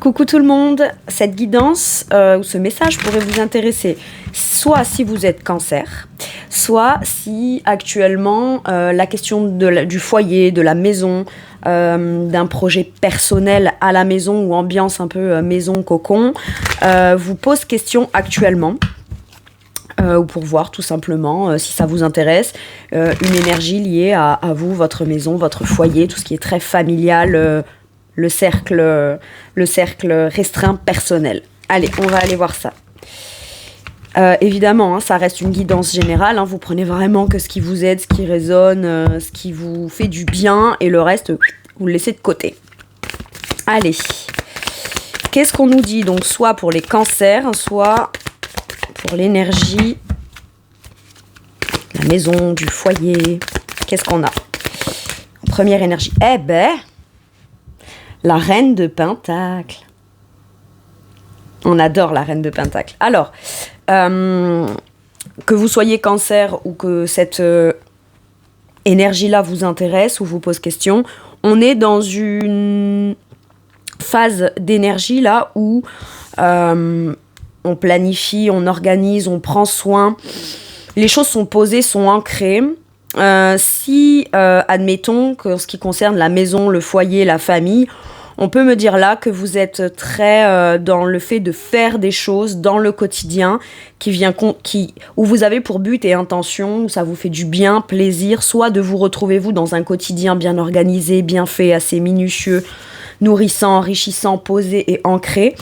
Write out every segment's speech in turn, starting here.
Coucou tout le monde, cette guidance ou ce message pourrait vous intéresser soit si vous êtes cancer, soit si actuellement la question du foyer, de la maison, d'un projet personnel à la maison ou ambiance un peu maison cocon vous pose question actuellement. Ou pour voir tout simplement si ça vous intéresse, une énergie liée à vous, votre maison, votre foyer, tout ce qui est très familial, le cercle restreint personnel. Allez, on va aller voir ça. Évidemment, ça reste une guidance générale, vous prenez vraiment que ce qui vous aide, ce qui résonne, ce qui vous fait du bien, et le reste, vous le laissez de côté. Allez, qu'est-ce qu'on nous dit donc, soit pour les cancers, soit pour l'énergie, la maison, du foyer. Qu'est-ce qu'on a? Première énergie. La reine de Pentacle. On adore la reine de Pentacle. Alors, que vous soyez cancer ou que cette énergie-là vous intéresse ou vous pose question, on est dans une phase d'énergie là où on planifie, on organise, on prend soin. Les choses sont posées, sont ancrées. Admettons que ce qui concerne la maison, le foyer, la famille, on peut me dire là que vous êtes très dans le fait de faire des choses dans le quotidien où vous avez pour but et intention, où ça vous fait du bien, plaisir, soit de vous retrouver vous dans un quotidien bien organisé, bien fait, assez minutieux, nourrissant, enrichissant, posé et ancré.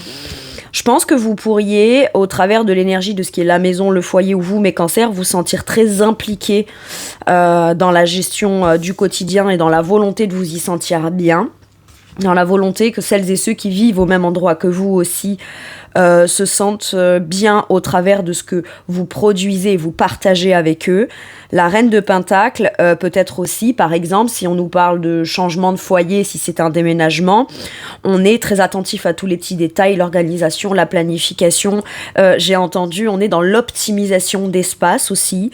Je pense que vous pourriez, au travers de l'énergie de ce qui est la maison, le foyer ou vous, mes cancers, vous sentir très impliqué dans la gestion du quotidien et dans la volonté de vous y sentir bien. Dans la volonté que celles et ceux qui vivent au même endroit que vous aussi se sentent bien au travers de ce que vous produisez et vous partagez avec eux. La reine de Pentacle peut être aussi, par exemple, si on nous parle de changement de foyer, si c'est un déménagement, on est très attentif à tous les petits détails, l'organisation, la planification. J'ai entendu, on est dans l'optimisation d'espace aussi.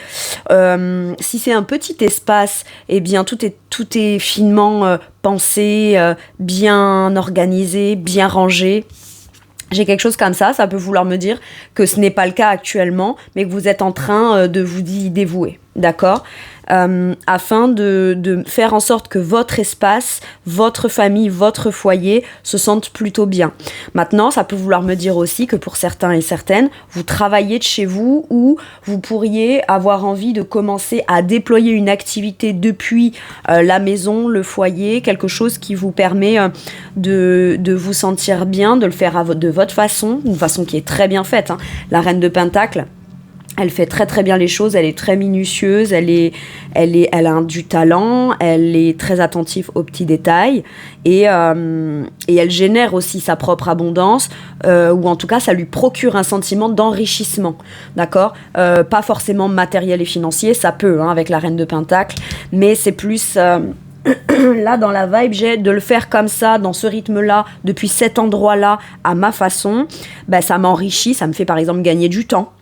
Si c'est un petit espace, eh bien tout est finement pensé, bien organisé, bien rangé. J'ai quelque chose comme ça peut vouloir me dire que ce n'est pas le cas actuellement, mais que vous êtes en train de vous y dévouer, d'accord ? Afin de faire en sorte que votre espace, votre famille, votre foyer se sentent plutôt bien. Maintenant, ça peut vouloir me dire aussi que pour certains et certaines, vous travaillez de chez vous ou vous pourriez avoir envie de commencer à déployer une activité depuis la maison, le foyer, quelque chose qui vous permet de vous sentir bien, de le faire de votre façon, une façon qui est très bien faite. La reine de Pentacle, elle fait très très bien les choses, elle est très minutieuse, elle a du talent, elle est très attentive aux petits détails et elle génère aussi sa propre abondance ou en tout cas ça lui procure un sentiment d'enrichissement, d'accord ? Pas forcément matériel et financier, ça peut avec la reine de Pentacle, mais c'est plus... là dans la vibe j'ai de le faire comme ça, dans ce rythme-là, depuis cet endroit-là, à ma façon, ça m'enrichit, ça me fait par exemple gagner du temps,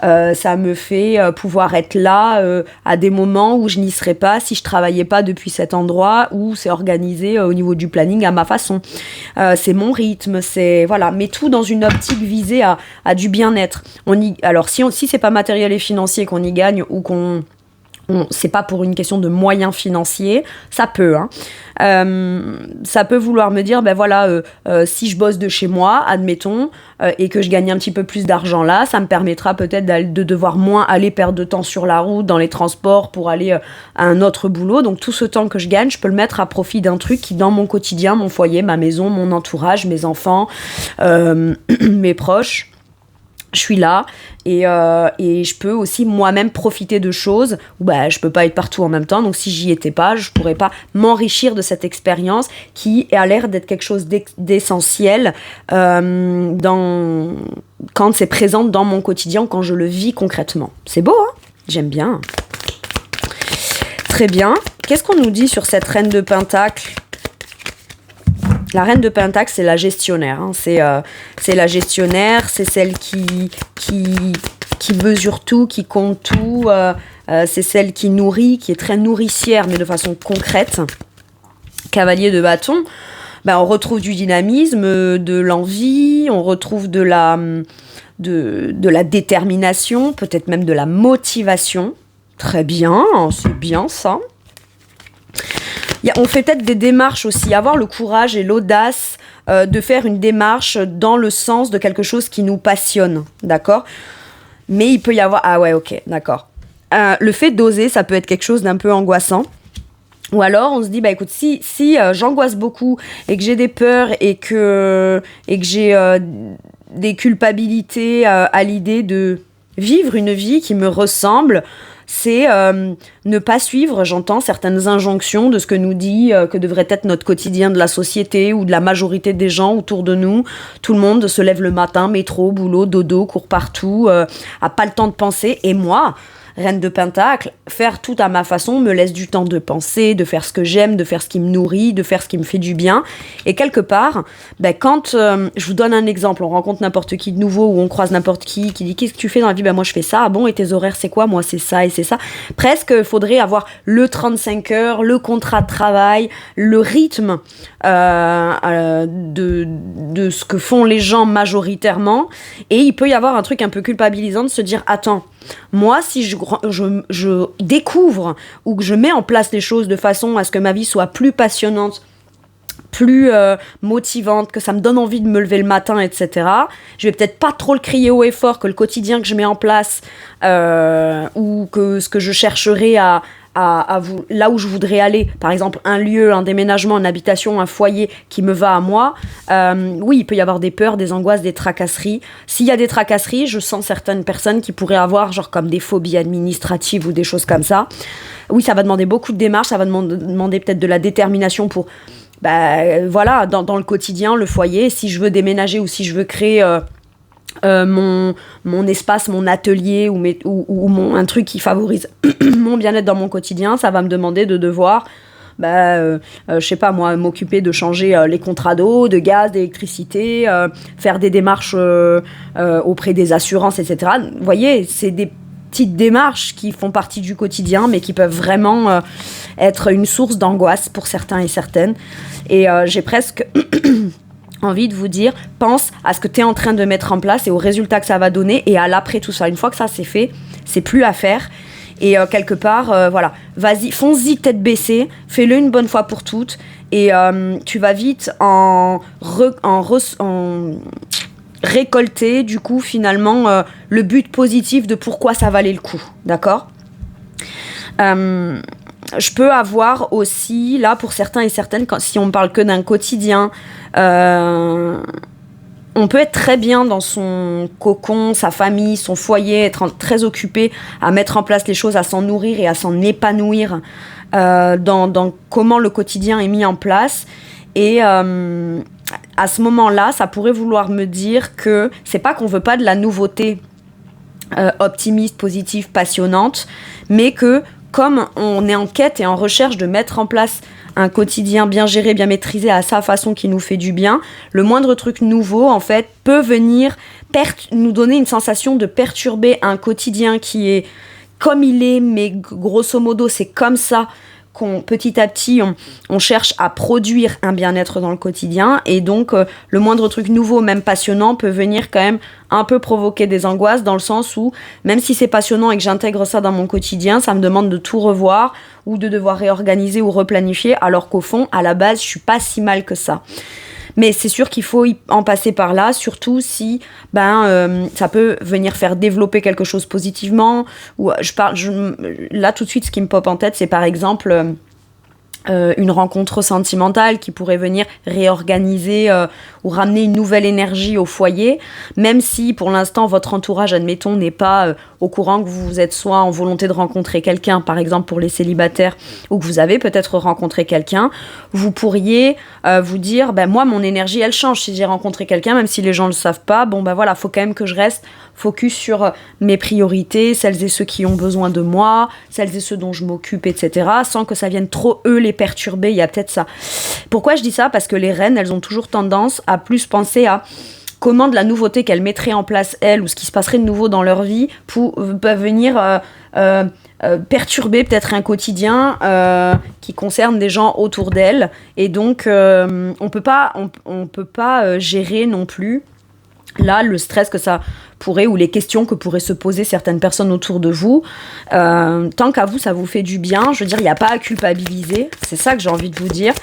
ça me fait pouvoir être là à des moments où je n'y serais pas si je travaillais pas depuis cet endroit où c'est organisé au niveau du planning à ma façon, c'est mon rythme, c'est voilà, mais tout dans une optique visée à du bien-être. Alors si c'est pas matériel et financier qu'on y gagne ou c'est pas pour une question de moyens financiers, ça peut. Ça peut vouloir me dire, si je bosse de chez moi, admettons, et que je gagne un petit peu plus d'argent là, ça me permettra peut-être de devoir moins aller perdre de temps sur la route, dans les transports, pour aller à un autre boulot. Donc tout ce temps que je gagne, je peux le mettre à profit d'un truc qui, dans mon quotidien, mon foyer, ma maison, mon entourage, mes enfants, mes proches, je suis là et je peux aussi moi-même profiter de choses où je peux pas être partout en même temps, donc si j'y étais pas, je pourrais pas m'enrichir de cette expérience qui a l'air d'être quelque chose d'essentiel quand c'est présent dans mon quotidien, quand je le vis concrètement. C'est beau, j'aime bien. Très bien. Qu'est-ce qu'on nous dit sur cette reine de Pentacle ? La reine de Pentacle, c'est la gestionnaire. C'est la gestionnaire, c'est celle qui mesure tout, qui compte tout. C'est celle qui nourrit, qui est très nourricière, mais de façon concrète. Cavalier de bâton, ben, on retrouve du dynamisme, de l'envie, on retrouve de la détermination, peut-être même de la motivation. Très bien, c'est bien ça. On fait peut-être des démarches aussi, avoir le courage et l'audace de faire une démarche dans le sens de quelque chose qui nous passionne, d'accord ? Mais il peut y avoir... Ah ouais, ok, d'accord. Le fait d'oser, ça peut être quelque chose d'un peu angoissant. Ou alors, on se dit, bah écoute, si j'angoisse beaucoup et que j'ai des peurs et que j'ai des culpabilités à l'idée de vivre une vie qui me ressemble, c'est ne pas suivre, j'entends, certaines injonctions de ce que nous dit que devrait être notre quotidien de la société ou de la majorité des gens autour de nous. Tout le monde se lève le matin, métro, boulot, dodo, court partout, a pas le temps de penser. Et moi, reine de Pentacle, faire tout à ma façon me laisse du temps de penser, de faire ce que j'aime, de faire ce qui me nourrit, de faire ce qui me fait du bien. Et quelque part, quand je vous donne un exemple, on rencontre n'importe qui de nouveau ou on croise n'importe qui dit qu'est-ce que tu fais dans la vie ? Ben moi je fais ça. Ah bon, et tes horaires c'est quoi ? Moi c'est ça et c'est ça. Presque il faudrait avoir le 35 heures, le contrat de travail, le rythme de ce que font les gens majoritairement. Et il peut y avoir un truc un peu culpabilisant de se dire attends, moi, si je découvre ou que je mets en place les choses de façon à ce que ma vie soit plus passionnante, plus motivante, que ça me donne envie de me lever le matin, etc., je vais peut-être pas trop le crier haut et fort que le quotidien que je mets en place ou que ce que je chercherai là où je voudrais aller, par exemple un lieu, un déménagement, une habitation, un foyer qui me va à moi, oui, il peut y avoir des peurs, des angoisses, des tracasseries. S'il y a des tracasseries, je sens certaines personnes qui pourraient avoir genre comme des phobies administratives ou des choses comme ça. Oui, ça va demander beaucoup de démarches, ça va demander peut-être de la détermination pour voilà, dans le quotidien, le foyer. Si je veux déménager ou si je veux créer mon espace, mon atelier ou un truc qui favorise mon bien-être dans mon quotidien, ça va me demander de devoir je sais pas moi, m'occuper de changer les contrats d'eau, de gaz, d'électricité, faire des démarches auprès des assurances, etc. Vous voyez, c'est des petites démarches qui font partie du quotidien mais qui peuvent vraiment être une source d'angoisse pour certains et certaines. Et j'ai presque envie de vous dire, pense à ce que tu es en train de mettre en place et au résultat que ça va donner et à l'après tout ça. Une fois que ça c'est fait, c'est plus à faire. Et quelque part, voilà, vas-y, fonce-y tête baissée, fais-le une bonne fois pour toutes et tu vas vite en récolter du coup finalement le but positif de pourquoi ça valait le coup, d'accord ? Je peux avoir aussi, là pour certains et certaines, si on ne parle que d'un quotidien, on peut être très bien dans son cocon, sa famille, son foyer, être très occupé à mettre en place les choses, à s'en nourrir et à s'en épanouir dans comment le quotidien est mis en place. Et à ce moment-là, ça pourrait vouloir me dire que c'est pas qu'on veut pas de la nouveauté optimiste, positive, passionnante, mais que comme on est en quête et en recherche de mettre en place un quotidien bien géré, bien maîtrisé à sa façon qui nous fait du bien, le moindre truc nouveau, en fait, peut venir nous donner une sensation de perturber un quotidien qui est comme il est, mais grosso modo, c'est comme ça qu'on, petit à petit, on cherche à produire un bien-être dans le quotidien. Et donc, le moindre truc nouveau, même passionnant, peut venir quand même un peu provoquer des angoisses dans le sens où, même si c'est passionnant et que j'intègre ça dans mon quotidien, ça me demande de tout revoir ou de devoir réorganiser ou replanifier, alors qu'au fond, à la base, je suis pas si mal que ça. Mais c'est sûr qu'il faut en passer par là, surtout si ça peut venir faire développer quelque chose positivement. Ou là, tout de suite, ce qui me pop en tête, c'est par exemple une rencontre sentimentale qui pourrait venir réorganiser ou ramener une nouvelle énergie au foyer, même si pour l'instant votre entourage, admettons, n'est pas au courant que vous êtes soit en volonté de rencontrer quelqu'un, par exemple pour les célibataires, ou que vous avez peut-être rencontré quelqu'un, vous pourriez vous dire, moi mon énergie elle change si j'ai rencontré quelqu'un, même si les gens le savent pas, voilà, faut quand même que je reste focus sur mes priorités, celles et ceux qui ont besoin de moi, celles et ceux dont je m'occupe, etc., sans que ça vienne trop eux les perturber. Il y a peut-être ça. Pourquoi je dis ça ? Parce que les reines, elles ont toujours tendance à plus penser à comment de la nouveauté qu'elle mettrait en place, elle, ou ce qui se passerait de nouveau dans leur vie, peuvent venir perturber peut-être un quotidien qui concerne des gens autour d'elle. Et donc, on peut pas gérer non plus là le stress que ça pourrait, ou les questions que pourraient se poser certaines personnes autour de vous. Tant qu'à vous, ça vous fait du bien, je veux dire, il n'y a pas à culpabiliser. C'est ça que j'ai envie de vous dire.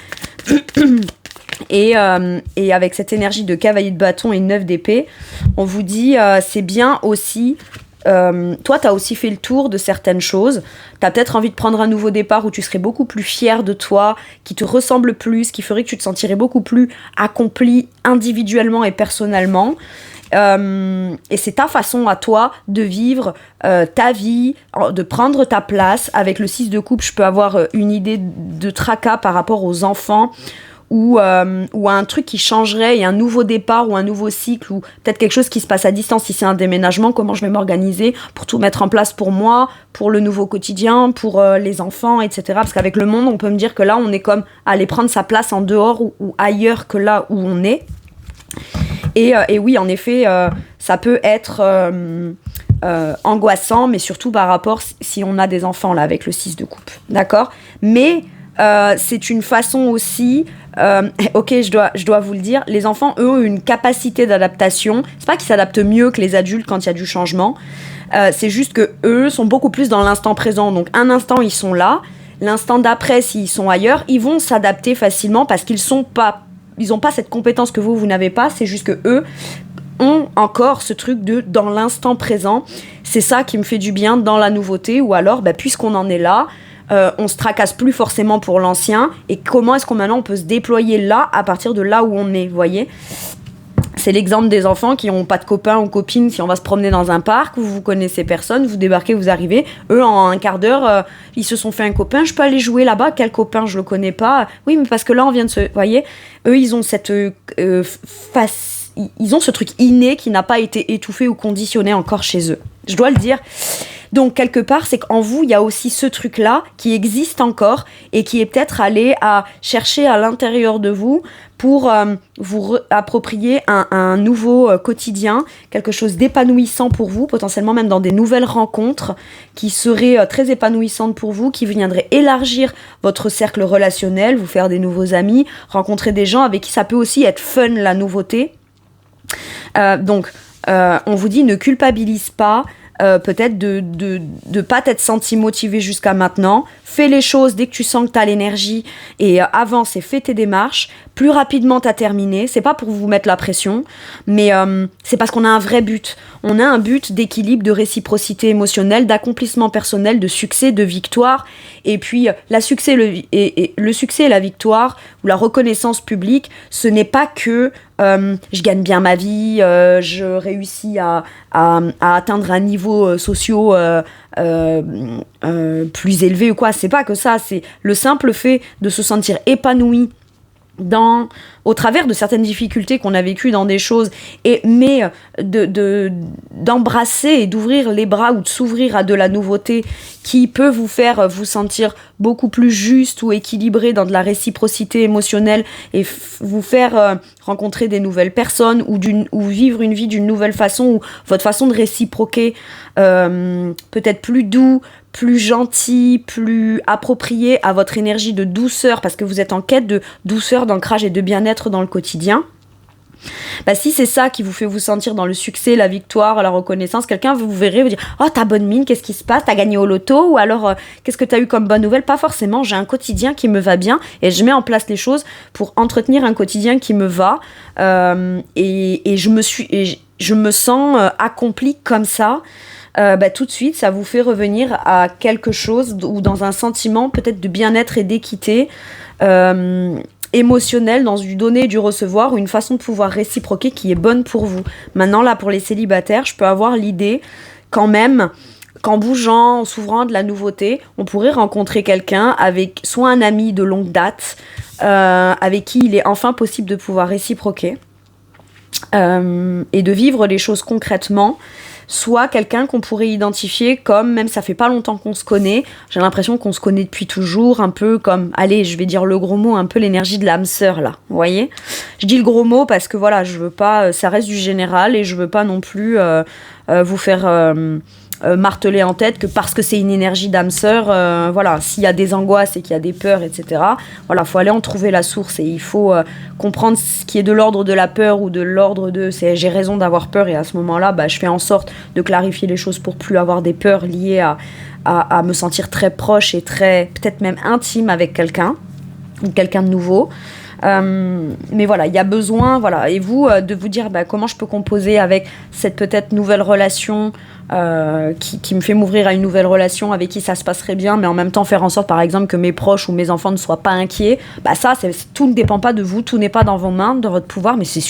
Et avec cette énergie de cavalier de bâton et 9 d'épée, on vous dit, c'est bien aussi... toi, t'as aussi fait le tour de certaines choses. T'as peut-être envie de prendre un nouveau départ où tu serais beaucoup plus fier de toi, qui te ressemble plus, qui ferait que tu te sentirais beaucoup plus accompli individuellement et personnellement. Et c'est ta façon à toi de vivre ta vie, de prendre ta place. Avec le 6 de coupe, je peux avoir une idée de tracas par rapport aux enfants, ou à un truc qui changerait, et un nouveau départ ou un nouveau cycle, ou peut-être quelque chose qui se passe à distance. Si c'est un déménagement, comment je vais m'organiser pour tout mettre en place pour moi, pour le nouveau quotidien, pour les enfants, etc. Parce qu'avec le monde, on peut me dire que là, on est comme à aller prendre sa place en dehors ou ailleurs que là où on est. Et oui, en effet, ça peut être angoissant, mais surtout par rapport si on a des enfants là avec le 6 de coupe, d'accord ? Mais c'est une façon aussi, ok, je dois vous le dire, les enfants, eux, ont une capacité d'adaptation. C'est pas qu'ils s'adaptent mieux que les adultes quand il y a du changement, c'est juste que eux sont beaucoup plus dans l'instant présent. Donc un instant, ils sont là, l'instant d'après, s'ils sont ailleurs, ils vont s'adapter facilement parce qu'ils ont pas cette compétence que vous n'avez pas. C'est juste que eux ont encore ce truc de dans l'instant présent. C'est ça qui me fait du bien dans la nouveauté. Ou alors, puisqu'on en est là, on se tracasse plus forcément pour l'ancien. Et comment est-ce qu'on maintenant on peut se déployer là, à partir de là où on est, vous voyez ? C'est l'exemple des enfants qui n'ont pas de copains ou copines. Si on va se promener dans un parc, vous connaissez personne, vous débarquez, vous arrivez. Eux, en un quart d'heure, ils se sont fait un copain. Je peux aller jouer là-bas. Quel copain ? Je le connais pas. Oui, mais parce que là, on vient de se... Vous voyez ? Eux, ils ont cette ils ont ce truc inné qui n'a pas été étouffé ou conditionné encore chez eux. Je dois le dire. Donc, quelque part, c'est qu'en vous, il y a aussi ce truc-là qui existe encore et qui est peut-être allé à chercher à l'intérieur de vous pour vous approprier un nouveau quotidien, quelque chose d'épanouissant pour vous, potentiellement même dans des nouvelles rencontres qui seraient très épanouissantes pour vous, qui viendraient élargir votre cercle relationnel, vous faire des nouveaux amis, rencontrer des gens avec qui ça peut aussi être fun, la nouveauté. Donc, on vous dit, ne culpabilise pas, peut-être de pas t'être senti motivé jusqu'à maintenant. Fais les choses dès que tu sens que t'as l'énergie et avance et fais tes démarches. Plus rapidement t'as terminé. C'est pas pour vous mettre la pression, mais c'est parce qu'on a un vrai but. On a un but d'équilibre, de réciprocité émotionnelle, d'accomplissement personnel, de succès, de victoire. Et puis le succès et la victoire ou la reconnaissance publique, ce n'est pas que je gagne bien ma vie, je réussis à atteindre un niveau social plus élevé ou quoi. C'est pas que ça, c'est le simple fait de se sentir épanoui au travers de certaines difficultés qu'on a vécues dans des choses, mais d'embrasser et d'ouvrir les bras ou de s'ouvrir à de la nouveauté qui peut vous faire vous sentir beaucoup plus juste ou équilibré dans de la réciprocité émotionnelle et vous faire rencontrer des nouvelles personnes ou vivre une vie d'une nouvelle façon, ou votre façon de réciproquer peut-être plus doux, plus gentil, plus approprié à votre énergie de douceur, parce que vous êtes en quête de douceur, d'ancrage et de bien-être dans le quotidien. Si c'est ça qui vous fait vous sentir dans le succès, la victoire, la reconnaissance, quelqu'un, vous verrez, vous dire « Oh, t'as bonne mine, qu'est-ce qui se passe ? T'as gagné au loto ?» Ou alors « Qu'est-ce que t'as eu comme bonne nouvelle ?» Pas forcément, j'ai un quotidien qui me va bien et je mets en place les choses pour entretenir un quotidien qui me va et je me sens accomplie comme ça. Tout de suite, ça vous fait revenir à quelque chose ou dans un sentiment peut-être de bien-être et d'équité émotionnel, dans du donner et du recevoir, ou une façon de pouvoir réciproquer qui est bonne pour vous. Maintenant, là, pour les célibataires, je peux avoir l'idée quand même qu'en bougeant, en s'ouvrant de la nouveauté, on pourrait rencontrer quelqu'un avec soit un ami de longue date, avec qui il est enfin possible de pouvoir réciproquer et de vivre les choses concrètement. soit quelqu'un qu'on pourrait identifier comme, même ça fait pas longtemps qu'on se connaît, j'ai l'impression qu'on se connaît depuis toujours, un peu comme, allez, je vais dire le gros mot, un peu l'énergie de l'âme sœur là, vous voyez. Je dis le gros mot parce que voilà, je veux pas, ça reste du général et je veux pas non plus vous faire marteler en tête que parce que c'est une énergie d'âme sœur, voilà, s'il y a des angoisses et qu'il y a des peurs, etc., voilà, faut aller en trouver la source et il faut comprendre ce qui est de l'ordre de la peur ou de l'ordre de c'est j'ai raison d'avoir peur et à ce moment-là, bah, je fais en sorte de clarifier les choses pour plus avoir des peurs liées à me sentir très proche et très, peut-être même intime avec quelqu'un de nouveau. Mais voilà, il y a besoin, voilà, et vous, de vous dire bah, comment je peux composer avec cette peut-être nouvelle relation qui me fait m'ouvrir à une nouvelle relation avec qui ça se passerait bien, mais en même temps faire en sorte par exemple que mes proches ou mes enfants ne soient pas inquiets. Bah ça, tout ne dépend pas de vous, tout n'est pas dans vos mains, dans votre pouvoir, mais c'est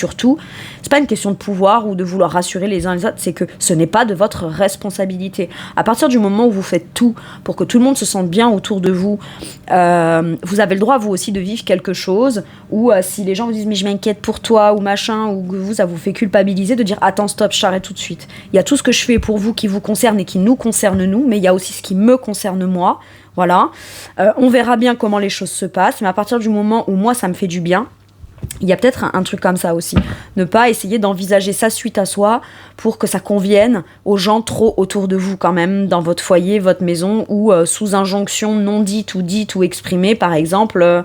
pas une question de pouvoir ou de vouloir rassurer les uns les autres, c'est que ce n'est pas de votre responsabilité. À partir du moment où vous faites tout pour que tout le monde se sente bien autour de vous, vous avez le droit vous aussi de vivre quelque chose ou si les gens vous disent mais je m'inquiète pour toi ou machin, ou que vous, ça vous fait culpabiliser, de dire attends stop, je t'arrête tout de suite. Il y a tout ce que je fais pour vous qui vous concerne et qui nous concerne nous, mais il y a aussi ce qui me concerne moi, voilà. On verra bien comment les choses se passent, mais à partir du moment où moi ça me fait du bien, il y a peut-être un truc comme ça aussi. Ne pas essayer d'envisager sa suite à soi pour que ça convienne aux gens trop autour de vous quand même, dans votre foyer, votre maison, ou sous injonction non dite ou exprimée, par exemple...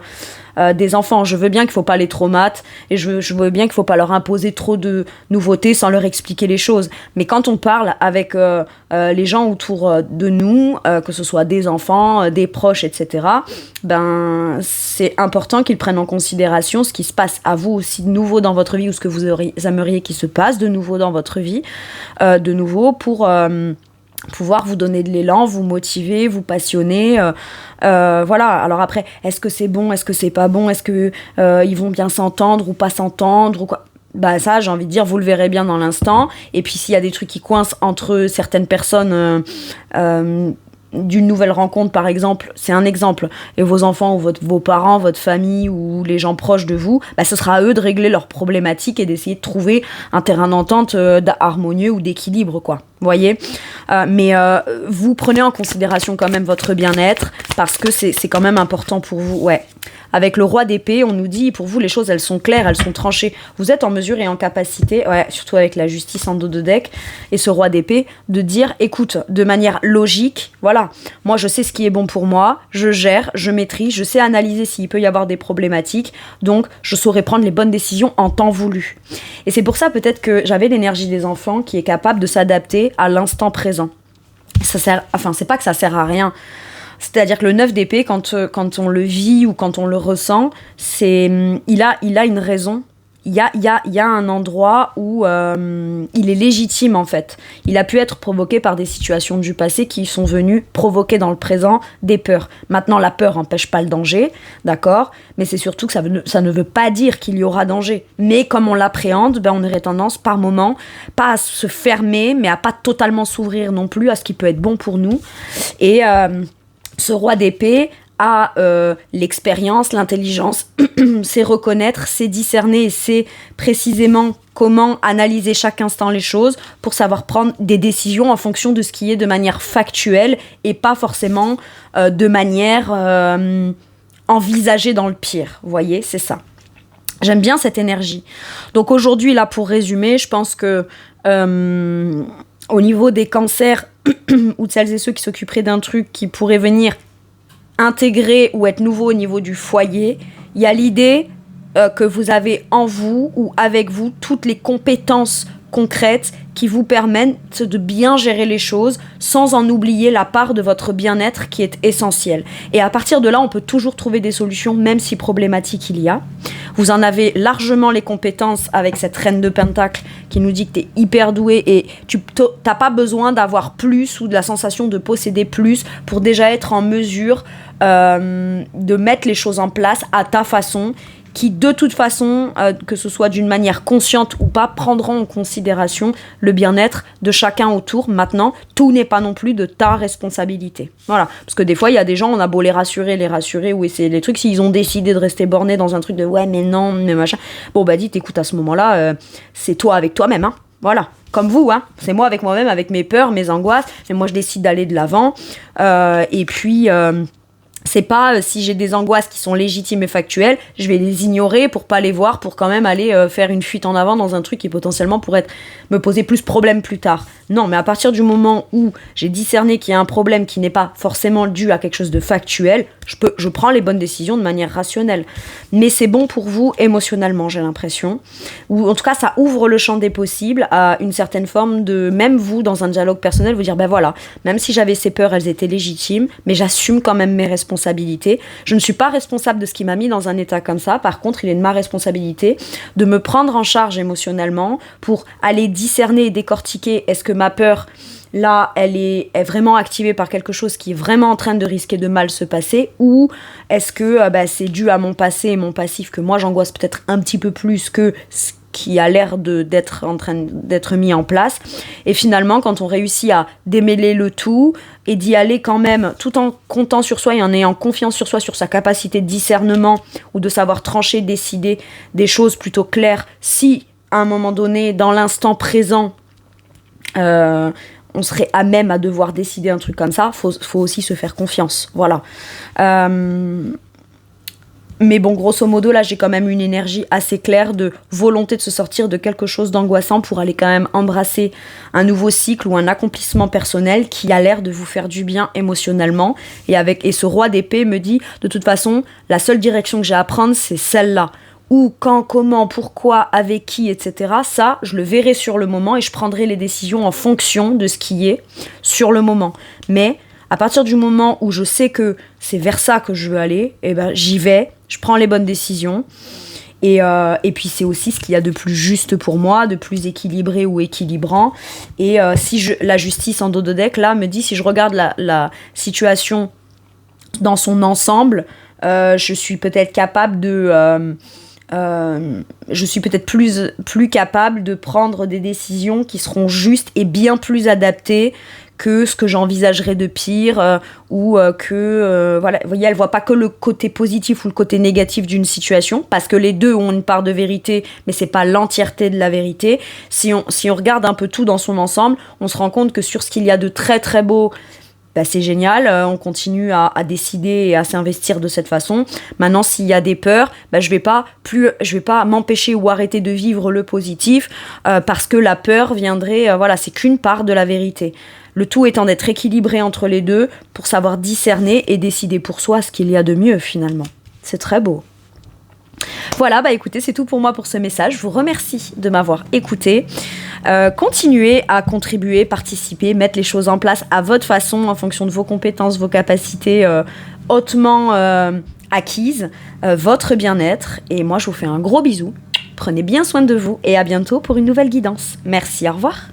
des enfants, je veux bien qu'il faut pas les traumater et je veux bien qu'il faut pas leur imposer trop de nouveautés sans leur expliquer les choses, mais quand on parle avec les gens autour de nous, que ce soit des enfants, des proches, etc., ben c'est important qu'ils prennent en considération ce qui se passe à vous aussi de nouveau dans votre vie ou ce que vous aimeriez qu'il se passe de nouveau dans votre vie, de nouveau pour pouvoir vous donner de l'élan, vous motiver, vous passionner, voilà. Alors après, est-ce que c'est bon, est-ce que c'est pas bon, est-ce que ils vont bien s'entendre ou pas s'entendre ou quoi, bah ça j'ai envie de dire vous le verrez bien dans l'instant. Et puis s'il y a des trucs qui coincent entre certaines personnes d'une nouvelle rencontre par exemple, c'est un exemple, et vos enfants ou vos parents, votre famille ou les gens proches de vous, bah, ce sera à eux de régler leurs problématiques et d'essayer de trouver un terrain d'entente harmonieux ou d'équilibre, quoi. Vous voyez, mais vous prenez en considération quand même votre bien-être parce que c'est quand même important pour vous. Ouais. Avec le roi d'épée, on nous dit pour vous les choses elles sont claires, elles sont tranchées. Vous êtes en mesure et en capacité, ouais, surtout avec la justice en dos de deck et ce roi d'épée, de dire écoute, de manière logique, voilà, moi je sais ce qui est bon pour moi, je gère, je maîtrise, je sais analyser s'il peut y avoir des problématiques, donc je saurai prendre les bonnes décisions en temps voulu. Et c'est pour ça peut-être que j'avais l'énergie des enfants qui est capable de s'adapter à l'instant présent. Ça sert, enfin c'est pas que ça sert à rien. C'est-à-dire que le 9 d'épée, quand on le vit ou quand on le ressent, il a une raison. Il y a un endroit où il est légitime en fait. Il a pu être provoqué par des situations du passé qui sont venues provoquer dans le présent des peurs. Maintenant, la peur n'empêche pas le danger, d'accord ? Mais c'est surtout que ça ne veut pas dire qu'il y aura danger. Mais comme on l'appréhende, ben on aurait tendance par moment, pas à se fermer, mais à pas totalement s'ouvrir non plus à ce qui peut être bon pour nous. Et ce roi d'épée a l'expérience, l'intelligence, c'est reconnaître, c'est discerner, c'est précisément comment analyser chaque instant les choses pour savoir prendre des décisions en fonction de ce qui est de manière factuelle et pas forcément de manière envisagée dans le pire. Vous voyez, c'est ça. J'aime bien cette énergie. Donc aujourd'hui, là, pour résumer, je pense que au niveau des cancers ou de celles et ceux qui s'occuperaient d'un truc qui pourrait venir intégrer ou être nouveau au niveau du foyer, il y a l'idée que vous avez en vous ou avec vous toutes les compétences concrètes qui vous permettent de bien gérer les choses sans en oublier la part de votre bien-être qui est essentielle. Et à partir de là, on peut toujours trouver des solutions, même si problématique il y a. Vous en avez largement les compétences avec cette reine de Pentacle qui nous dit que tu es hyper doué et tu n'as pas besoin d'avoir plus ou de la sensation de posséder plus pour déjà être en mesure de mettre les choses en place à ta façon, qui de toute façon, que ce soit d'une manière consciente ou pas, prendront en considération le bien-être de chacun autour. Maintenant, tout n'est pas non plus de ta responsabilité. Voilà, parce que des fois, il y a des gens, on a beau les rassurer ou essayer les trucs, s'ils ont décidé de rester bornés dans un truc de « ouais, mais non, mais machin », bon bah dites, écoute, à ce moment-là, c'est toi avec toi-même, hein. Voilà, comme vous, hein. C'est moi avec moi-même, avec mes peurs, mes angoisses, mais moi je décide d'aller de l'avant. Et puis... c'est pas si j'ai des angoisses qui sont légitimes et factuelles, je vais les ignorer pour pas les voir, pour quand même aller faire une fuite en avant dans un truc qui potentiellement pourrait me poser plus problème plus tard. Non, mais à partir du moment où j'ai discerné qu'il y a un problème qui n'est pas forcément dû à quelque chose de factuel, je prends les bonnes décisions de manière rationnelle. Mais c'est bon pour vous émotionnellement, j'ai l'impression. Ou en tout cas, ça ouvre le champ des possibles à une certaine forme de, même vous, dans un dialogue personnel, vous dire, ben voilà, même si j'avais ces peurs, elles étaient légitimes, mais j'assume quand même mes responsabilités. Je ne suis pas responsable de ce qui m'a mis dans un état comme ça. Par contre, il est de ma responsabilité de me prendre en charge émotionnellement pour aller discerner et décortiquer, est-ce que ma peur, là, elle est vraiment activée par quelque chose qui est vraiment en train de risquer de mal se passer, ou est-ce que c'est dû à mon passé et mon passif, que moi j'angoisse peut-être un petit peu plus que ce qui a l'air d'être en train d'être mis en place. Et finalement, quand on réussit à démêler le tout et d'y aller quand même, tout en comptant sur soi et en ayant confiance sur soi, sur sa capacité de discernement ou de savoir trancher, décider des choses plutôt claires, si à un moment donné, dans l'instant présent, on serait à même à devoir décider un truc comme ça, faut aussi se faire confiance, voilà. Mais bon, grosso modo, là, j'ai quand même une énergie assez claire de volonté de se sortir de quelque chose d'angoissant pour aller quand même embrasser un nouveau cycle ou un accomplissement personnel qui a l'air de vous faire du bien émotionnellement. Et ce roi d'épée me dit, de toute façon, la seule direction que j'ai à prendre, c'est celle-là. Où, quand, comment, pourquoi, avec qui, etc. Ça, je le verrai sur le moment et je prendrai les décisions en fonction de ce qui est sur le moment. Mais à partir du moment où je sais que c'est vers ça que je veux aller, eh ben, j'y vais, je prends les bonnes décisions. Et puis c'est aussi ce qu'il y a de plus juste pour moi, de plus équilibré ou équilibrant. Et la justice en dos de deck, là, me dit, si je regarde la situation dans son ensemble, je suis peut-être capable de... je suis peut-être plus capable de prendre des décisions qui seront justes et bien plus adaptées que ce que j'envisagerais de pire, voilà. Vous voyez, elle voit pas que le côté positif ou le côté négatif d'une situation, parce que les deux ont une part de vérité, mais c'est pas l'entièreté de la vérité. Si on regarde un peu tout dans son ensemble, on se rend compte que sur ce qu'il y a de très très beau, c'est génial, on continue à décider et à s'investir de cette façon. Maintenant, s'il y a des peurs, je vais pas m'empêcher ou arrêter de vivre le positif parce que la peur viendrait, c'est qu'une part de la vérité. Le tout étant d'être équilibré entre les deux pour savoir discerner et décider pour soi ce qu'il y a de mieux finalement. C'est très beau. Voilà, écoutez, c'est tout pour moi pour ce message. Je vous remercie de m'avoir écouté. Continuez à contribuer, participer, mettre les choses en place à votre façon, en fonction de vos compétences, vos capacités hautement acquises, votre bien-être. Et moi, je vous fais un gros bisou. Prenez bien soin de vous et à bientôt pour une nouvelle guidance. Merci, au revoir.